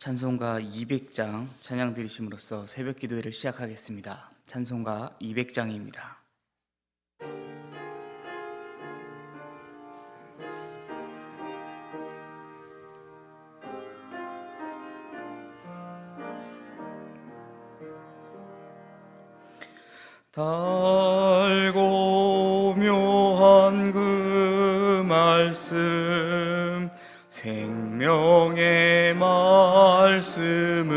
찬송가 200장 찬양 드리심으로써 새벽 기도회를 시작하겠습니다. 찬송가 200장입니다. 달고 묘한 그 말씀, 생명의 말씀은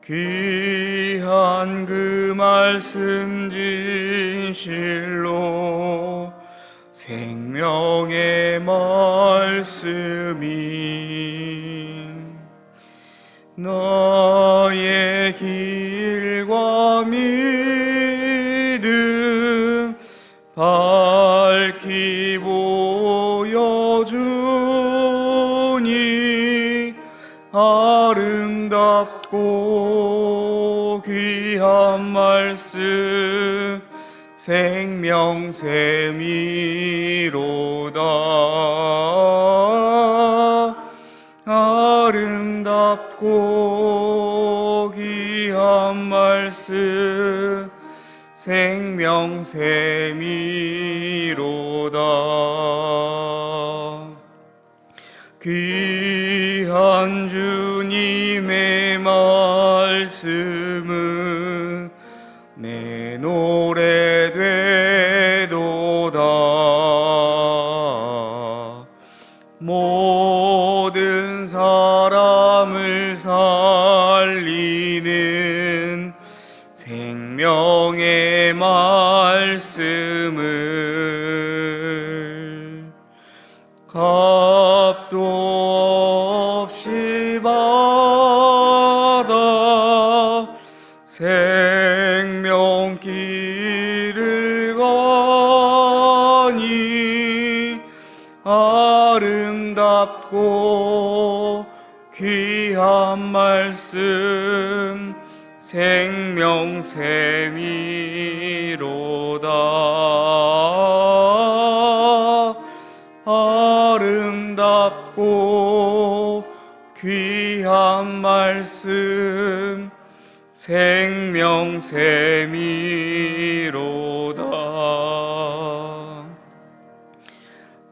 귀한 그 말씀 진실로 생명의 말씀이 너의 길과 믿음 밝히 보여주니 아름답고 귀한 말씀 생명샘이로다. 아름답고 귀한 말씀 생명샘이로다. 귀한 주님의 말씀은 내 노래 되도다. 모든 사람을 살리는 생명의 말씀을 값도 없이 받아 생명길을 가니 아름답고 귀한 말씀 생명샘이로다. 아름답고 귀한 말씀 생명샘이로다.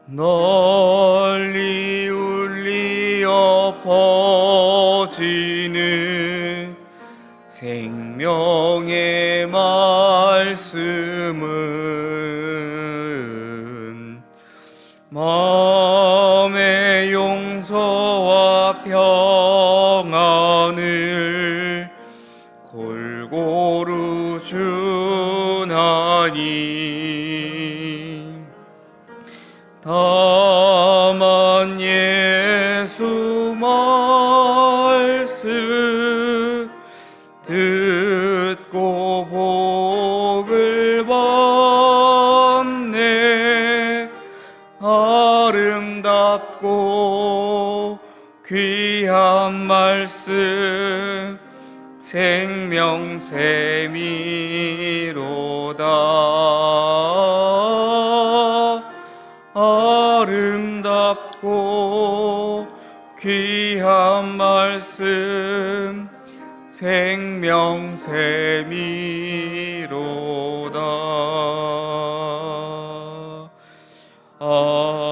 널리 울리어 퍼지는 생명의 말씀은 마음의 용서와 평안을 골고루 주나니 다만 예수 말씀 듣고 복을 받네. 아름답고 귀한 말씀 생명샘이로다. 아름답고 귀한 말씀 생명샘이로다. 아멘.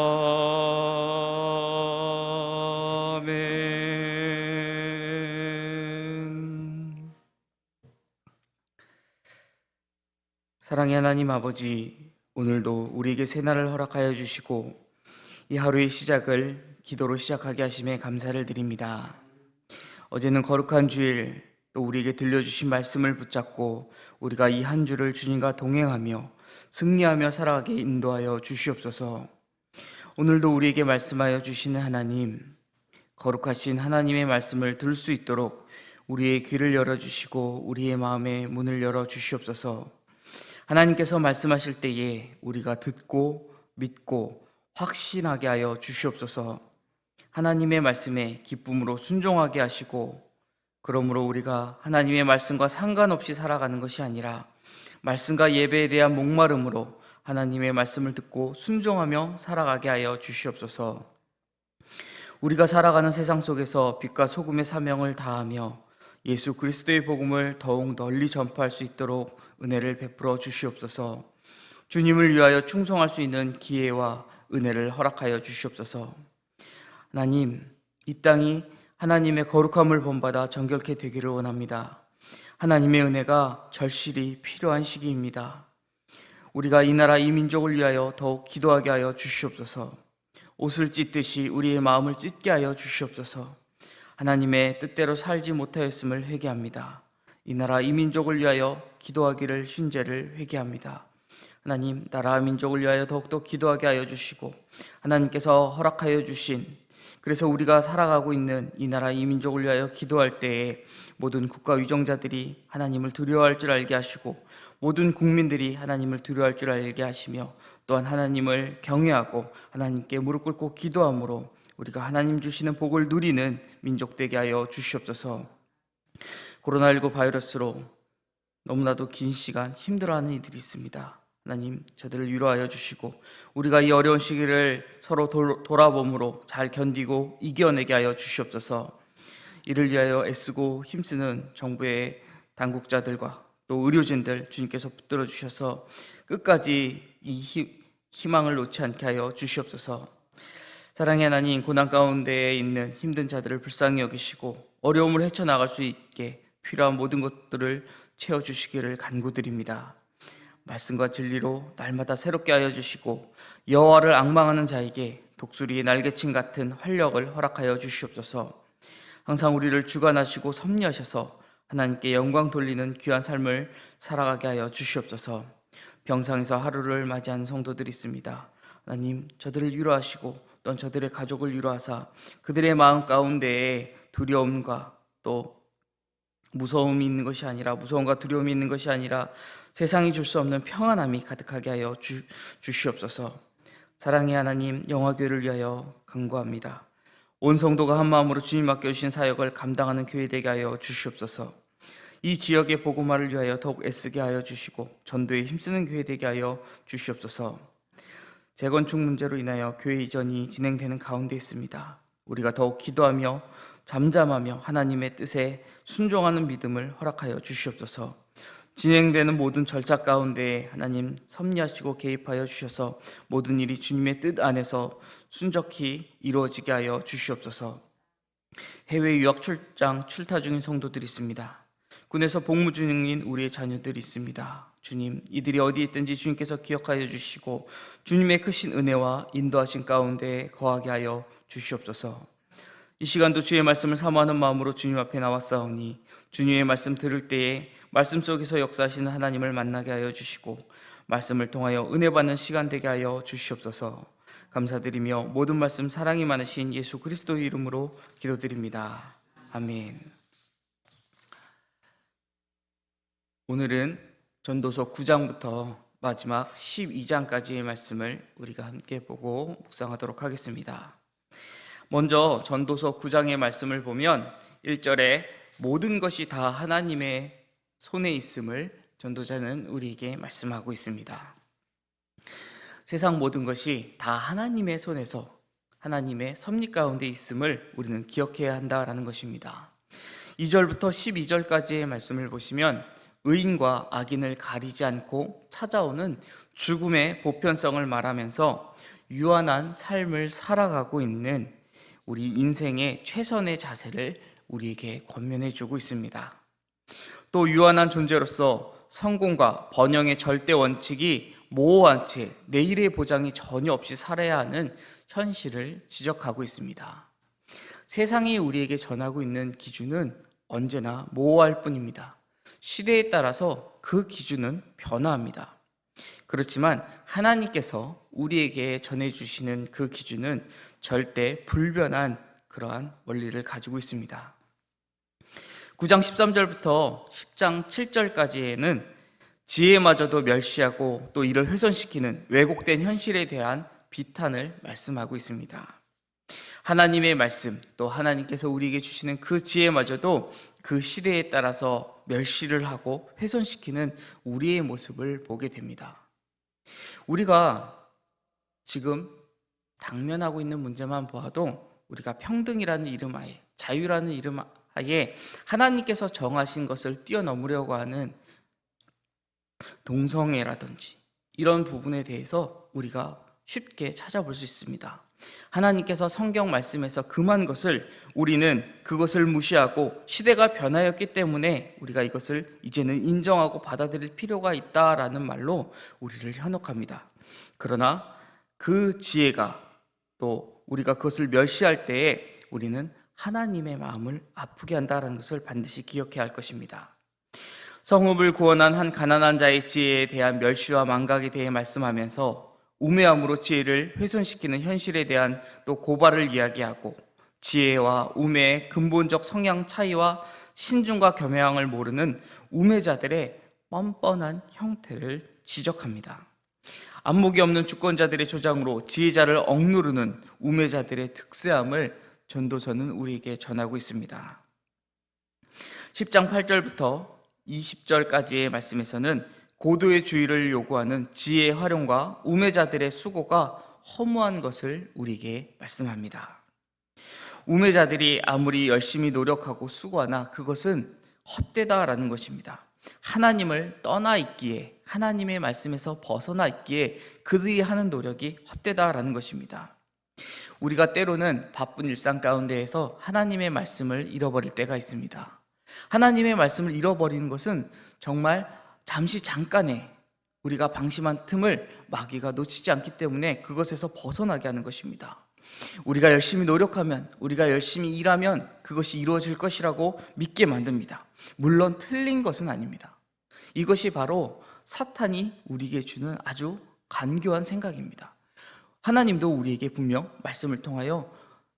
사랑의 하나님 아버지, 오늘도 우리에게 새날을 허락하여 주시고 이 하루의 시작을 기도로 시작하게 하심에 감사를 드립니다. 어제는 거룩한 주일, 또 우리에게 들려주신 말씀을 붙잡고 우리가 이 한 주를 주님과 동행하며 승리하며 살아가게 인도하여 주시옵소서. 오늘도 우리에게 말씀하여 주시는 하나님, 거룩하신 하나님의 말씀을 들을 수 있도록 우리의 귀를 열어주시고 우리의 마음의 문을 열어주시옵소서. 하나님께서 말씀하실 때에 우리가 듣고 믿고 확신하게 하여 주시옵소서. 하나님의 말씀에 기쁨으로 순종하게 하시고, 그러므로 우리가 하나님의 말씀과 상관없이 살아가는 것이 아니라 말씀과 예배에 대한 목마름으로 하나님의 말씀을 듣고 순종하며 살아가게 하여 주시옵소서. 우리가 살아가는 세상 속에서 빛과 소금의 사명을 다하며 예수 그리스도의 복음을 더욱 널리 전파할 수 있도록 은혜를 베풀어 주시옵소서. 주님을 위하여 충성할 수 있는 기회와 은혜를 허락하여 주시옵소서. 하나님, 이 땅이 하나님의 거룩함을 본받아 정결케 되기를 원합니다. 하나님의 은혜가 절실히 필요한 시기입니다. 우리가 이 나라 이 민족을 위하여 더욱 기도하게 하여 주시옵소서. 옷을 찢듯이 우리의 마음을 찢게 하여 주시옵소서. 하나님의 뜻대로 살지 못하였음을 회개합니다. 이 나라 이 민족을 위하여 기도하기를 쉰죄를 회개합니다. 하나님, 나라와 민족을 위하여 더욱더 기도하게 하여 주시고, 하나님께서 허락하여 주신, 그래서 우리가 살아가고 있는 이 나라 이 민족을 위하여 기도할 때에 모든 국가 위정자들이 하나님을 두려워할 줄 알게 하시고, 모든 국민들이 하나님을 두려워할 줄 알게 하시며, 또한 하나님을 경외하고 하나님께 무릎 꿇고 기도함으로 우리가 하나님 주시는 복을 누리는 민족 되게 하여 주시옵소서. 코로나19 바이러스로 너무나도 긴 시간 힘들어하는 이들이 있습니다. 하나님, 저들을 위로하여 주시고 우리가 이 어려운 시기를 서로 돌아봄으로 잘 견디고 이겨내게 하여 주시옵소서. 이를 위하여 애쓰고 힘쓰는 정부의 당국자들과 또 의료진들 주님께서 붙들어 주셔서 끝까지 이 희망을 놓지 않게 하여 주시옵소서. 사랑의 하나님, 고난 가운데에 있는 힘든 자들을 불쌍히 여기시고 어려움을 헤쳐나갈 수 있게 필요한 모든 것들을 채워주시기를 간구드립니다. 말씀과 진리로 날마다 새롭게 하여 주시고 여호와를 앙망하는 자에게 독수리의 날개침 같은 활력을 허락하여 주시옵소서. 항상 우리를 주관하시고 섭리하셔서 하나님께 영광 돌리는 귀한 삶을 살아가게 하여 주시옵소서. 병상에서 하루를 맞이하는 성도들이 있습니다. 하나님, 저들을 위로하시고 또한 저들의 가족을 위로하사 그들의 마음 가운데에 두려움과 또 무서움이 있는 것이 아니라, 무서움과 두려움이 있는 것이 아니라 세상이 줄 수 없는 평안함이 가득하게 하여 주시옵소서. 사랑의 하나님, 영화교회를 위하여 간구합니다. 온 성도가 한 마음으로 주님 맡겨주신 사역을 감당하는 교회 되게 하여 주시옵소서. 이 지역의 복음화를 위하여 더욱 애쓰게 하여 주시고 전도에 힘쓰는 교회 되게 하여 주시옵소서. 재건축 문제로 인하여 교회 이전이 진행되는 가운데 있습니다. 우리가 더욱 기도하며 잠잠하며 하나님의 뜻에 순종하는 믿음을 허락하여 주시옵소서. 진행되는 모든 절차 가운데 하나님 섭리하시고 개입하여 주셔서 모든 일이 주님의 뜻 안에서 순적히 이루어지게 하여 주시옵소서. 해외 유학 출장 출타 중인 성도들이 있습니다. 군에서 복무 중인 우리의 자녀들이 있습니다. 주님, 이들이 어디에 있든지 주님께서 기억하여 주시고 주님의 크신 은혜와 인도하신 가운데 거하게 하여 주시옵소서. 이 시간도 주의 말씀을 사모하는 마음으로 주님 앞에 나왔사오니 주님의 말씀 들을 때에 말씀 속에서 역사하시는 하나님을 만나게 하여 주시고 말씀을 통하여 은혜 받는 시간 되게 하여 주시옵소서. 감사드리며 모든 말씀 사랑이 많으신 예수 그리스도의 이름으로 기도드립니다. 아멘. 오늘은 전도서 9장부터 마지막 12장까지의 말씀을 우리가 함께 보고 묵상하도록 하겠습니다. 먼저 전도서 9장의 말씀을 보면 1절에 모든 것이 다 하나님의 손에 있음을 전도자는 우리에게 말씀하고 있습니다. 세상 모든 것이 다 하나님의 손에서 하나님의 섭리 가운데 있음을 우리는 기억해야 한다라는 것입니다. 2절부터 12절까지의 말씀을 보시면 의인과 악인을 가리지 않고 찾아오는 죽음의 보편성을 말하면서 유한한 삶을 살아가고 있는 우리 인생의 최선의 자세를 우리에게 권면해 주고 있습니다. 또 유한한 존재로서 성공과 번영의 절대 원칙이 모호한 채 내일의 보장이 전혀 없이 살아야 하는 현실을 지적하고 있습니다. 세상이 우리에게 전하고 있는 기준은 언제나 모호할 뿐입니다. 시대에 따라서 그 기준은 변화합니다. 그렇지만 하나님께서 우리에게 전해주시는 그 기준은 절대 불변한 그러한 원리를 가지고 있습니다. 9장 13절부터 10장 7절까지에는 지혜마저도 멸시하고 또 이를 훼손시키는 왜곡된 현실에 대한 비탄을 말씀하고 있습니다. 하나님의 말씀, 또 하나님께서 우리에게 주시는 그 지혜마저도 그 시대에 따라서 멸시를 하고 훼손시키는 우리의 모습을 보게 됩니다. 우리가 지금 당면하고 있는 문제만 보아도 우리가 평등이라는 이름 하에, 자유라는 이름 하에 하나님께서 정하신 것을 뛰어넘으려고 하는 동성애라든지 이런 부분에 대해서 우리가 쉽게 찾아볼 수 있습니다. 하나님께서 성경 말씀에서 금한 것을 우리는 그것을 무시하고 시대가 변하였기 때문에 우리가 이것을 이제는 인정하고 받아들일 필요가 있다라는 말로 우리를 현혹합니다. 그러나 그 지혜가 또 우리가 그것을 멸시할 때에 우리는 하나님의 마음을 아프게 한다는 것을 반드시 기억해야 할 것입니다. 성읍을 구원한 한 가난한 자의 지혜에 대한 멸시와 망각에 대해 말씀하면서 우매함으로 지혜를 훼손시키는 현실에 대한 또 고발을 이야기하고 지혜와 우매의 근본적 성향 차이와 신중과 겸양을 모르는 우매자들의 뻔뻔한 형태를 지적합니다. 안목이 없는 주권자들의 조장으로 지혜자를 억누르는 우매자들의 특세함을 전도서는 우리에게 전하고 있습니다. 10장 8절부터 20절까지의 말씀에서는 고도의 주의를 요구하는 지혜의 활용과 우매자들의 수고가 허무한 것을 우리에게 말씀합니다. 우매자들이 아무리 열심히 노력하고 수고하나 그것은 헛되다라는 것입니다. 하나님을 떠나 있기에, 하나님의 말씀에서 벗어나 있기에 그들이 하는 노력이 헛되다라는 것입니다. 우리가 때로는 바쁜 일상 가운데에서 하나님의 말씀을 잃어버릴 때가 있습니다. 하나님의 말씀을 잃어버리는 것은 정말 잠시 잠깐의 우리가 방심한 틈을 마귀가 놓치지 않기 때문에 그것에서 벗어나게 하는 것입니다. 우리가 열심히 노력하면, 우리가 열심히 일하면 그것이 이루어질 것이라고 믿게 만듭니다. 물론 틀린 것은 아닙니다. 이것이 바로 사탄이 우리에게 주는 아주 간교한 생각입니다. 하나님도 우리에게 분명 말씀을 통하여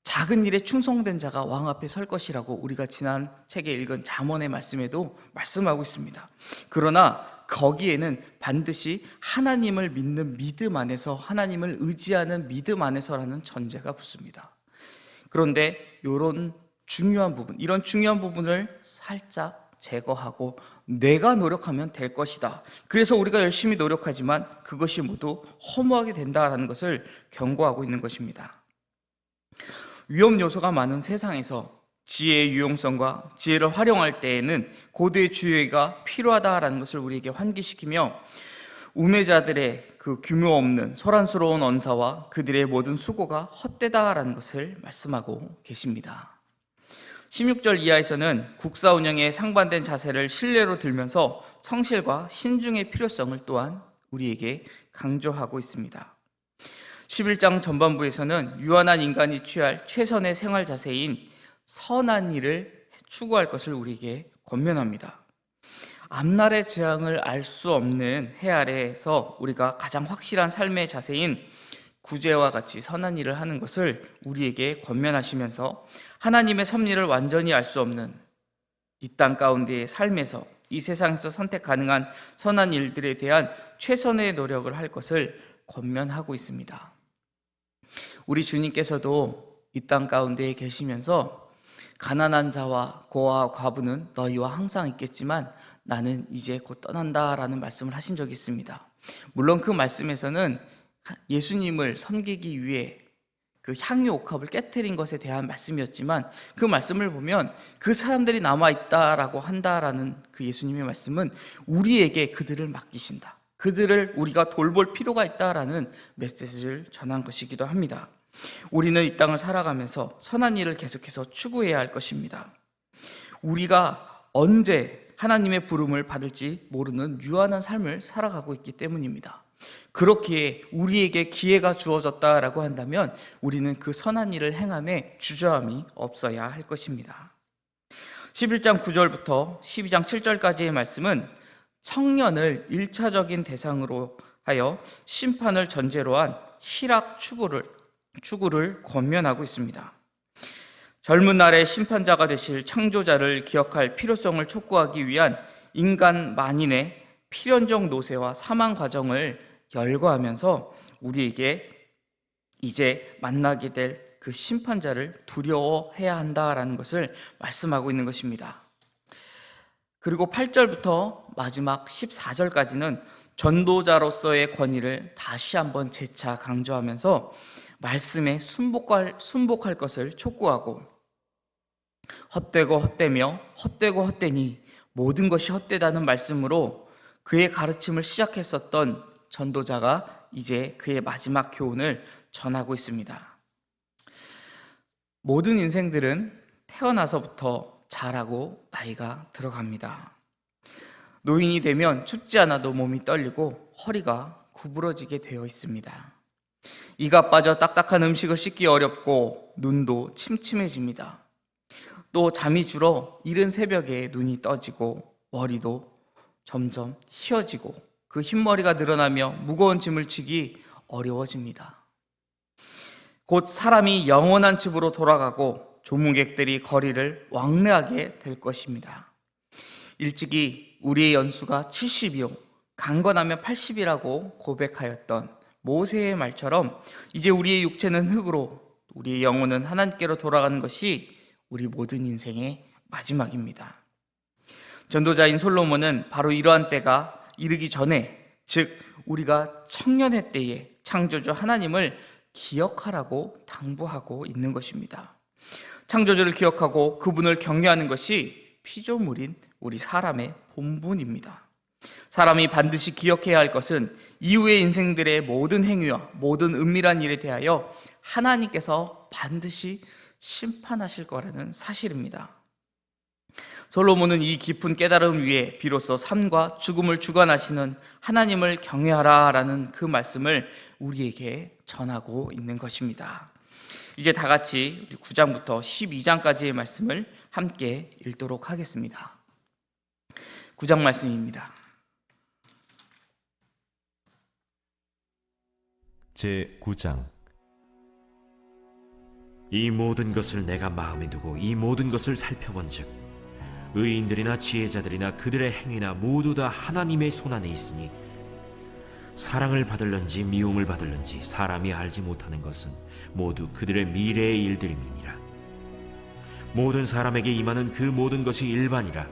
작은 일에 충성된 자가 왕 앞에 설 것이라고 우리가 지난 책에 읽은 잠언의 말씀에도 말씀하고 있습니다. 그러나 거기에는 반드시 하나님을 믿는 믿음 안에서, 하나님을 의지하는 믿음 안에서라는 전제가 붙습니다. 그런데 이런 중요한 부분을 살짝 제거하고 내가 노력하면 될 것이다, 그래서 우리가 열심히 노력하지만 그것이 모두 허무하게 된다라는 것을 경고하고 있는 것입니다. 위험 요소가 많은 세상에서 지혜의 유용성과 지혜를 활용할 때에는 고도의 주의가 필요하다라는 것을 우리에게 환기시키며 우매자들의 그 규모 없는 소란스러운 언사와 그들의 모든 수고가 헛되다라는 것을 말씀하고 계십니다. 16절 이하에서는 국사 운영에 상반된 자세를 신뢰로 들면서 성실과 신중의 필요성을 또한 우리에게 강조하고 있습니다. 11장 전반부에서는 유한한 인간이 취할 최선의 생활 자세인 선한 일을 추구할 것을 우리에게 권면합니다. 앞날의 재앙을 알 수 없는 해 아래에서 우리가 가장 확실한 삶의 자세인 구제와 같이 선한 일을 하는 것을 우리에게 권면하시면서 하나님의 섭리를 완전히 알 수 없는 이 땅 가운데의 삶에서, 이 세상에서 선택 가능한 선한 일들에 대한 최선의 노력을 할 것을 권면하고 있습니다. 우리 주님께서도 이 땅 가운데에 계시면서 가난한 자와 고아와 과부는 너희와 항상 있겠지만 나는 이제 곧 떠난다라는 말씀을 하신 적이 있습니다. 물론 그 말씀에서는 예수님을 섬기기 위해 그 향유 옥합을 깨트린 것에 대한 말씀이었지만 그 말씀을 보면 그 사람들이 남아있다라고 한다라는 그 예수님의 말씀은 우리에게 그들을 맡기신다, 그들을 우리가 돌볼 필요가 있다라는 메시지를 전한 것이기도 합니다. 우리는 이 땅을 살아가면서 선한 일을 계속해서 추구해야 할 것입니다. 우리가 언제 하나님의 부름을 받을지 모르는 유한한 삶을 살아가고 있기 때문입니다. 그렇기에 우리에게 기회가 주어졌다라고 한다면 우리는 그 선한 일을 행함에 주저함이 없어야 할 것입니다. 11장 9절부터 12장 7절까지의 말씀은 청년을 1차적인 대상으로 하여 심판을 전제로 한 희락 추구를 권면하고 있습니다. 젊은 날의 심판자가 되실 창조자를 기억할 필요성을 촉구하기 위한 인간 만인의 필연적 노쇠와 사망 과정을 열거하면서 우리에게 이제 만나게 될 그 심판자를 두려워해야 한다라는 것을 말씀하고 있는 것입니다. 그리고 8절부터 마지막 14절까지는 전도자로서의 권위를 다시 한번 재차 강조하면서 말씀에 순복할 것을 촉구하고 헛되고 헛되며 헛되고 헛되니 모든 것이 헛되다는 말씀으로 그의 가르침을 시작했었던 전도자가 이제 그의 마지막 교훈을 전하고 있습니다. 모든 인생들은 태어나서부터 자라고 나이가 들어갑니다. 노인이 되면 춥지 않아도 몸이 떨리고 허리가 구부러지게 되어 있습니다. 이가 빠져 딱딱한 음식을 씻기 어렵고 눈도 침침해집니다. 또 잠이 줄어 이른 새벽에 눈이 떠지고 머리도 점점 휘어지고 그 흰머리가 늘어나며 무거운 짐을 지기 어려워집니다. 곧 사람이 영원한 집으로 돌아가고 조문객들이 거리를 왕래하게 될 것입니다. 일찍이 우리의 연수가 70이요 강건하면 80이라고 고백하였던 모세의 말처럼 이제 우리의 육체는 흙으로 우리의 영혼은 하나님께로 돌아가는 것이 우리 모든 인생의 마지막입니다. 전도자인 솔로몬은 바로 이러한 때가 이르기 전에, 즉 우리가 청년의 때에 창조주 하나님을 기억하라고 당부하고 있는 것입니다. 창조주를 기억하고 그분을 경외하는 것이 피조물인 우리 사람의 본분입니다. 사람이 반드시 기억해야 할 것은 이후의 인생들의 모든 행위와 모든 은밀한 일에 대하여 하나님께서 반드시 심판하실 거라는 사실입니다. 솔로몬은 이 깊은 깨달음 위에 비로소 삶과 죽음을 주관하시는 하나님을 경외하라라는 그 말씀을 우리에게 전하고 있는 것입니다. 이제 다 같이 9장부터 12장까지의 말씀을 함께 읽도록 하겠습니다. 9장 말씀입니다. 제9장. 이 모든 것을 내가 마음에 두고 이 모든 것을 살펴본즉 의인들이나 지혜자들이나 그들의 행위나 모두 다 하나님의 손안에 있으니 사랑을 받을런지 미움을 받을런지 사람이 알지 못하는 것은 모두 그들의 미래의 일들임이니라. 모든 사람에게 임하는 그 모든 것이 일반이라.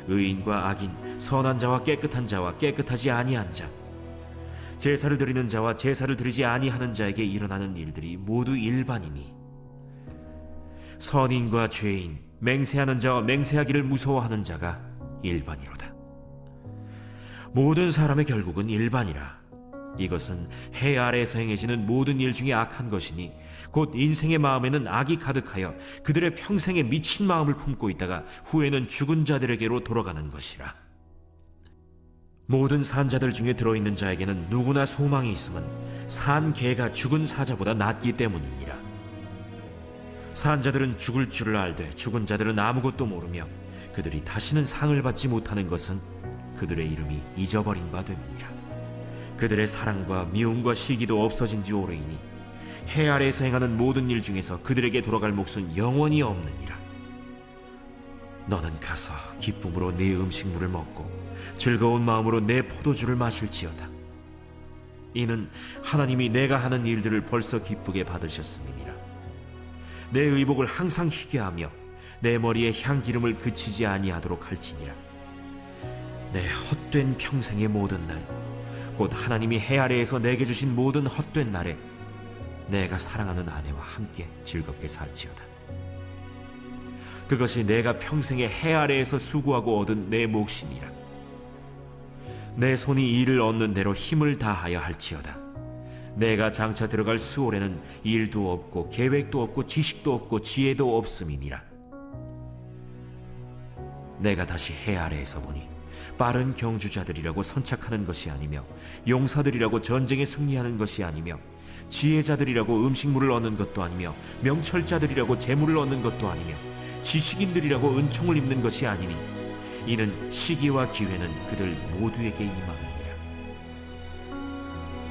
의인과 악인, 선한 자와 깨끗한 자와 깨끗하지 아니한 자, 제사를 드리는 자와 제사를 드리지 아니하는 자에게 일어나는 일들이 모두 일반이니 선인과 죄인, 맹세하는 자와 맹세하기를 무서워하는 자가 일반이로다. 모든 사람의 결국은 일반이라. 이것은 해 아래에서 행해지는 모든 일 중에 악한 것이니 곧 인생의 마음에는 악이 가득하여 그들의 평생에 미친 마음을 품고 있다가 후에는 죽은 자들에게로 돌아가는 것이라. 모든 산자들 중에 들어있는 자에게는 누구나 소망이 있음은 산 개가 죽은 사자보다 낫기 때문이니라. 산자들은 죽을 줄을 알되 죽은 자들은 아무것도 모르며 그들이 다시는 상을 받지 못하는 것은 그들의 이름이 잊어버린 바 됨이니라. 그들의 사랑과 미움과 시기도 없어진 지 오래이니 해 아래에서 행하는 모든 일 중에서 그들에게 돌아갈 몫은 영원히 없느니라. 너는 가서 기쁨으로 네 음식물을 먹고 즐거운 마음으로 내 포도주를 마실지어다. 이는 하나님이 내가 하는 일들을 벌써 기쁘게 받으셨음이니라. 내 의복을 항상 희게 하며 내 머리에 향기름을 그치지 아니하도록 할지니라. 내 헛된 평생의 모든 날, 곧 하나님이 해 아래에서 내게 주신 모든 헛된 날에 내가 사랑하는 아내와 함께 즐겁게 살지어다. 그것이 내가 평생에 해 아래에서 수고하고 얻은 내 몫이니라. 내 손이 이를 얻는 대로 힘을 다하여 할지어다. 내가 장차 들어갈 수월에는 일도 없고 계획도 없고 지식도 없고 지혜도 없음이니라. 내가 다시 해 아래에서 보니 빠른 경주자들이라고 선착하는 것이 아니며 용사들이라고 전쟁에 승리하는 것이 아니며 지혜자들이라고 음식물을 얻는 것도 아니며 명철자들이라고 재물을 얻는 것도 아니며 지식인들이라고 은총을 입는 것이 아니니 이는 시기와 기회는 그들 모두에게 임함이니라.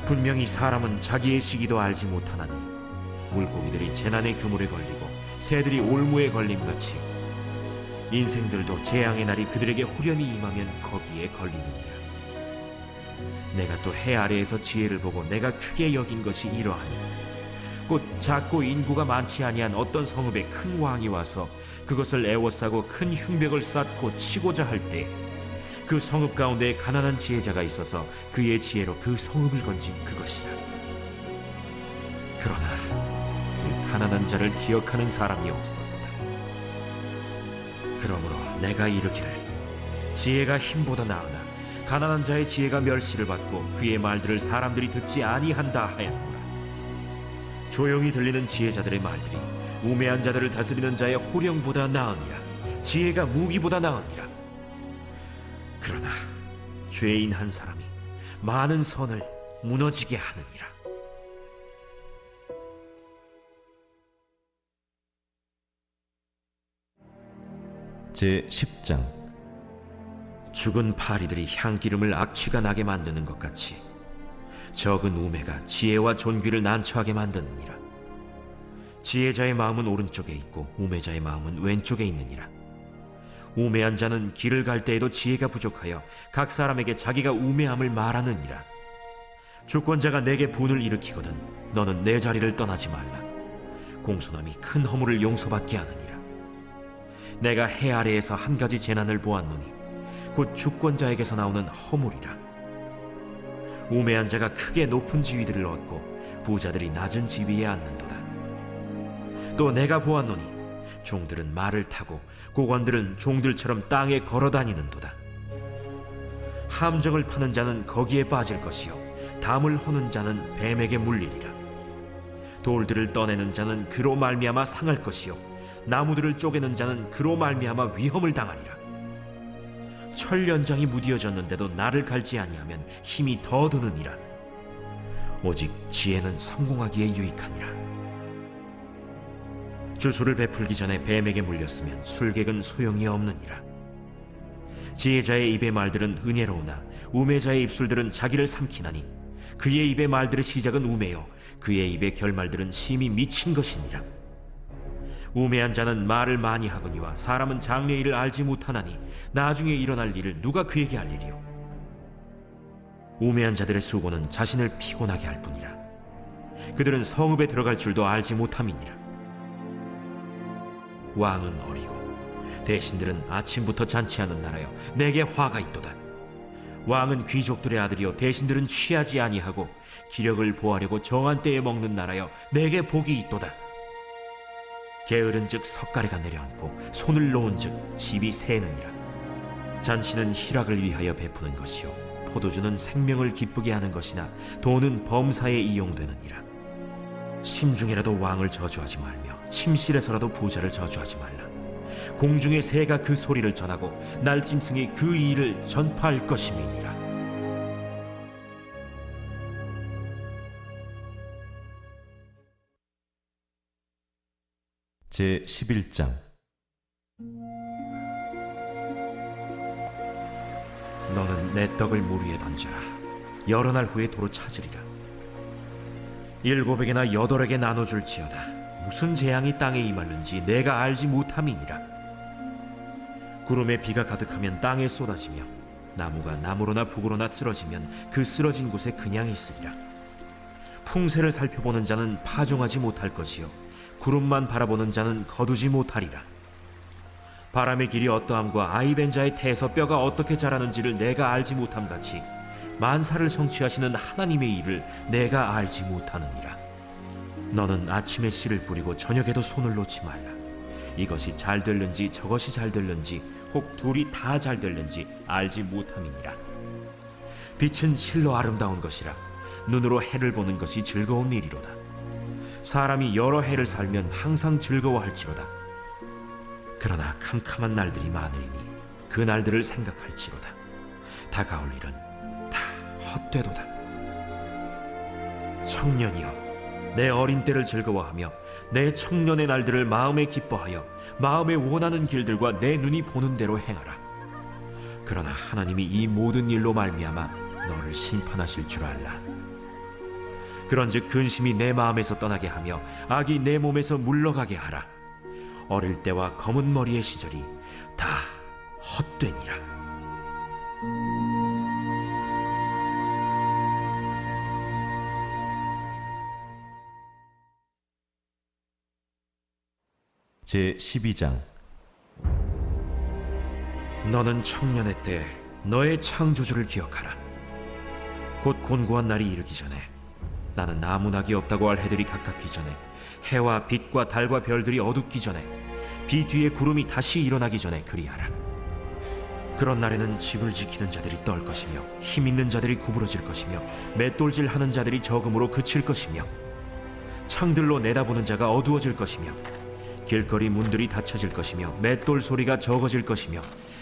분명히 사람은 자기의 시기도 알지 못하나니 물고기들이 재난의 그물에 걸리고 새들이 올무에 걸림같이 인생들도 재앙의 날이 그들에게 후련히 임하면 거기에 걸리느니라. 내가 또 해 아래에서 지혜를 보고 내가 크게 여긴 것이 이러하니 곧 작고 인구가 많지 아니한 어떤 성읍에 큰 왕이 와서 그것을 애워싸고 큰 흉벽을 쌓고 치고자 할 때 그 성읍 가운데 가난한 지혜자가 있어서 그의 지혜로 그 성읍을 건진 그것이라. 그러나 그 가난한 자를 기억하는 사람이 없었다. 그러므로 내가 이르기를 지혜가 힘보다 나으나 가난한 자의 지혜가 멸시를 받고 그의 말들을 사람들이 듣지 아니한다 하였노라. 조용히 들리는 지혜자들의 말들이 우매한 자들을 다스리는 자의 호령보다 나으니라. 지혜가 무기보다 나으니라. 그러나 죄인 한 사람이 많은 선을 무너지게 하느니라. 제10장. 죽은 파리들이 향기름을 악취가 나게 만드는 것 같이 적은 우매가 지혜와 존귀를 난처하게 만드느니라. 지혜자의 마음은 오른쪽에 있고 우매자의 마음은 왼쪽에 있느니라. 우매한 자는 길을 갈 때에도 지혜가 부족하여 각 사람에게 자기가 우매함을 말하느니라. 주권자가 내게 분을 일으키거든 너는 내 자리를 떠나지 말라. 공손함이 큰 허물을 용서받게 하느니라. 내가 해 아래에서 한 가지 재난을 보았노니 곧 주권자에게서 나오는 허물이라. 우매한 자가 크게 높은 지위들을 얻고 부자들이 낮은 지위에 앉는도다. 또 내가 보았노니 종들은 말을 타고 고관들은 종들처럼 땅에 걸어다니는도다. 함정을 파는 자는 거기에 빠질 것이요 담을 허는 자는 뱀에게 물리리라. 돌들을 떠내는 자는 그로 말미암아 상할 것이요 나무들을 쪼개는 자는 그로 말미암아 위험을 당하리라. 철 연장이 무디어졌는데도 나를 갈지 아니하면 힘이 더 드느니라. 오직 지혜는 성공하기에 유익하니라. 주술을 베풀기 전에 뱀에게 물렸으면 술객은 소용이 없느니라. 지혜자의 입의 말들은 은혜로우나 우매자의 입술들은 자기를 삼키나니 그의 입의 말들의 시작은 우매요 그의 입의 결말들은 심히 미친 것이니라. 우매한 자는 말을 많이 하거니와 사람은 장래 일을 알지 못하나니 나중에 일어날 일을 누가 그에게 알리리요. 우매한 자들의 수고는 자신을 피곤하게 할 뿐이라. 그들은 성읍에 들어갈 줄도 알지 못함이니라. 왕은 어리고 대신들은 아침부터 잔치하는 나라여 내게 화가 있도다. 왕은 귀족들의 아들이요 대신들은 취하지 아니하고 기력을 보하려고 정한 때에 먹는 나라여 내게 복이 있도다. 게으른즉 석가래가 내려앉고 손을 놓은즉 집이 새느니라. 잔치는 희락을 위하여 베푸는 것이요 포도주는 생명을 기쁘게 하는 것이나 돈은 범사에 이용되느니라. 심중에라도 왕을 저주하지 말며 침실에서라도 부자를 저주하지 말라. 공중의 새가 그 소리를 전하고 날짐승이 그 일을 전파할 것임이니라. 제11장. 너는 내 떡을 물 위에 던져라. 여러 날 후에 도로 찾으리라. 7에게나 8에게 나눠줄지어다. 무슨 재앙이 땅에 임하는지 내가 알지 못함이니라. 구름에 비가 가득하면 땅에 쏟아지며 나무가 나무로나 북으로나 쓰러지면 그 쓰러진 곳에 그냥 있으리라. 풍세를 살펴보는 자는 파종하지 못할 것이요 구름만 바라보는 자는 거두지 못하리라. 바람의 길이 어떠함과 아이벤 자의 태에서 뼈가 어떻게 자라는지를 내가 알지 못함 같이 만사를 성취하시는 하나님의 일을 내가 알지 못하느니라. 너는 아침에 씨를 뿌리고 저녁에도 손을 놓지 말라. 이것이 잘 될는지 저것이 잘 될는지 혹 둘이 다 잘 될는지 알지 못함이니라. 빛은 실로 아름다운 것이라. 눈으로 해를 보는 것이 즐거운 일이로다. 사람이 여러 해를 살면 항상 즐거워할지로다. 그러나 캄캄한 날들이 많으리니 그 날들을 생각할지로다. 다가올 일은 다 헛되도다. 청년이여, 내 어린 때를 즐거워하며 내 청년의 날들을 마음에 기뻐하여 마음에 원하는 길들과 내 눈이 보는 대로 행하라. 그러나 하나님이 이 모든 일로 말미암아 너를 심판하실 줄 알라. 그런즉 근심이 내 마음에서 떠나게 하며 악이 내 몸에서 물러가게 하라. 어릴 때와 검은 머리의 시절이 다 헛되니라. 제12장. 너는 청년의 때 너의 창조주를 기억하라. 곧 곤고한 날이 이르기 전에 나는 나무나기 없다고 할 해들이 가깝기 전에, 해와 빛과 달과 별들이 어둡기 전에, 비 뒤에 구름이 다시 일어나기 전에 그리하라. 그런 날에는 집을 지키는 자들이 떨 것이며 힘 있는 자들이 구부러질 것이며 맷돌질 하는 자들이 적음으로 그칠 것이며 창들로 내다보는 자가 어두워질 것이며 길거리 문들이 닫혀질 것이며 맷돌 소리가 적어질 것이며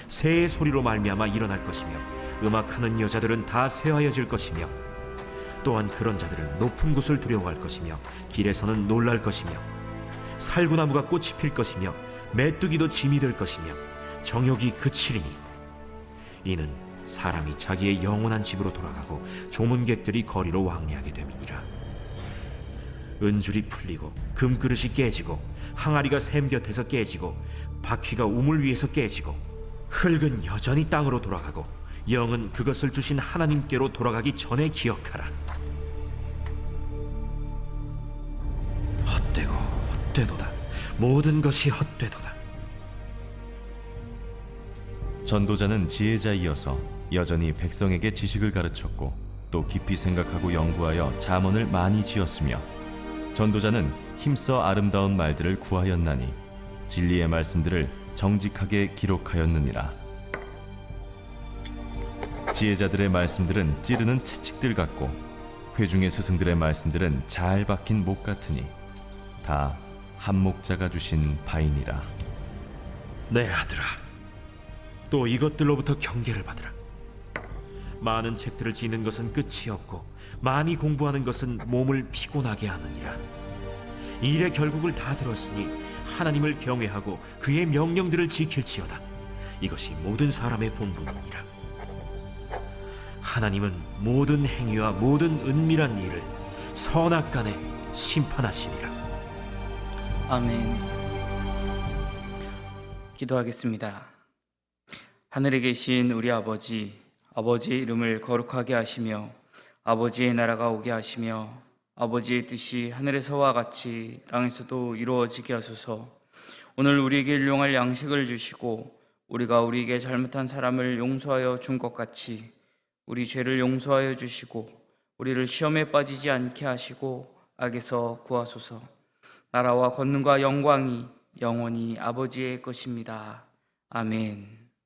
새의 소리로 말미암아 일어날 것이며 음악하는 여자들은 다 쇠하여질 것이며 또한 그런 자들은 높은 곳을 두려워할 것이며 길에서는 놀랄 것이며 살구나무가 꽃이 필 것이며 메뚜기도 짐이 될 것이며 정욕이 그치리니 이는 사람이 자기의 영원한 집으로 돌아가고 조문객들이 거리로 왕래하게 됨이니라. 은줄이 풀리고 금그릇이 깨지고 항아리가 샘 곁에서 깨지고 바퀴가 우물 위에서 깨지고 흙은 여전히 땅으로 돌아가고 영은 그것을 주신 하나님께로 돌아가기 전에 기억하라. 헛되고 헛되도다. 모든 것이 헛되도다. 전도자는 지혜자이어서 여전히 백성에게 지식을 가르쳤고 또 깊이 생각하고 연구하여 잠언을 많이 지었으며 전도자는 힘써 아름다운 말들을 구하였나니 진리의 말씀들을 정직하게 기록하였느니라. 지혜자들의 말씀들은 찌르는 채찍들 같고 회중의 스승들의 말씀들은 잘 박힌 목 같으니 다 한목자가 주신 바이니라. 내 아들아, 또 이것들로부터 경계를 받으라. 많은 책들을 지는 것은 끝이 없고 많이 공부하는 것은 몸을 피곤하게 하느니라. 일의 결국을 다 들었으니 하나님을 경외하고 그의 명령들을 지킬지어다. 이것이 모든 사람의 본분이니라. 하나님은 모든 행위와 모든 은밀한 일을 선악간에 심판하시니라. 아멘. 기도하겠습니다. 하늘에 계신 우리 아버지, 아버지의 이름을 거룩하게 하시며 아버지의 나라가 오게 하시며 아버지의 뜻이 하늘에서와 같이 땅에서도 이루어지게 하소서. 오늘 우리에게 일용할 양식을 주시고 우리가 우리에게 잘못한 사람을 용서하여 준 것 같이 우리 죄를 용서하여 주시고 우리를 시험에 빠지지 않게 하시고 악에서 구하소서. 나라와 권능과 영광이 영원히 아버지의 것입니다. 아멘.